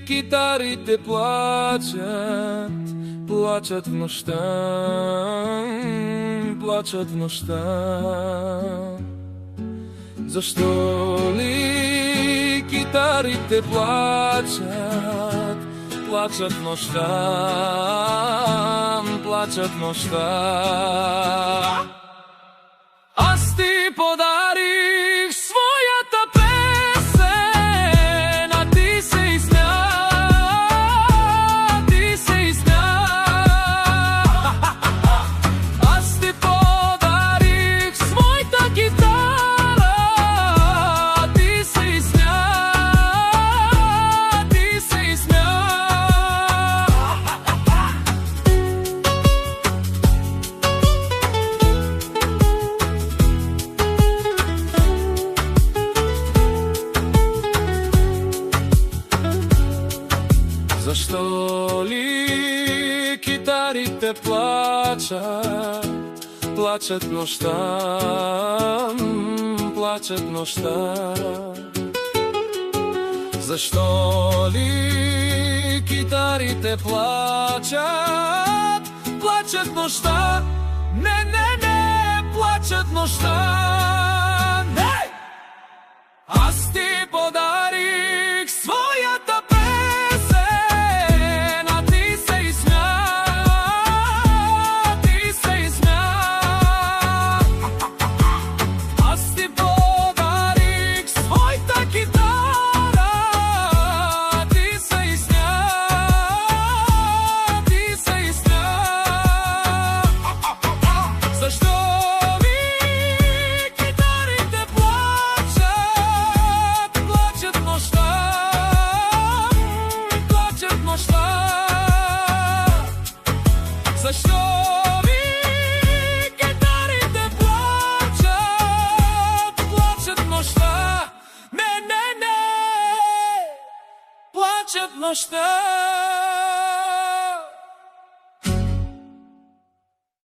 китарите плачат, плачат в нощта, плачат в нощта. Защо ли китарите плачат, плачат в нощта, плачат в нощта? Аз ти подарих своята песен, а ти се изсмя, ти се изсмя. Аз ти подарих своята китара, а ти се изсмя, ти се изсмя. Защо ли китарите плачат, плачат в нощта, плачат в нощта? Защо ли китарите плачат, плачат в нощта? Не, не, не, плачат в нощта. Не! Аз ти подарих своята песен, а ти се изсмя, ти се изсмя. Аз ти подарих своята китара, ти се изсмя, ти се изсмя. Защо ли китарите плачат, плачат в нощта, плачат в нощта? Защо ли китарите плачат, плачат в нощта? Не, не, не, плачат в нощта.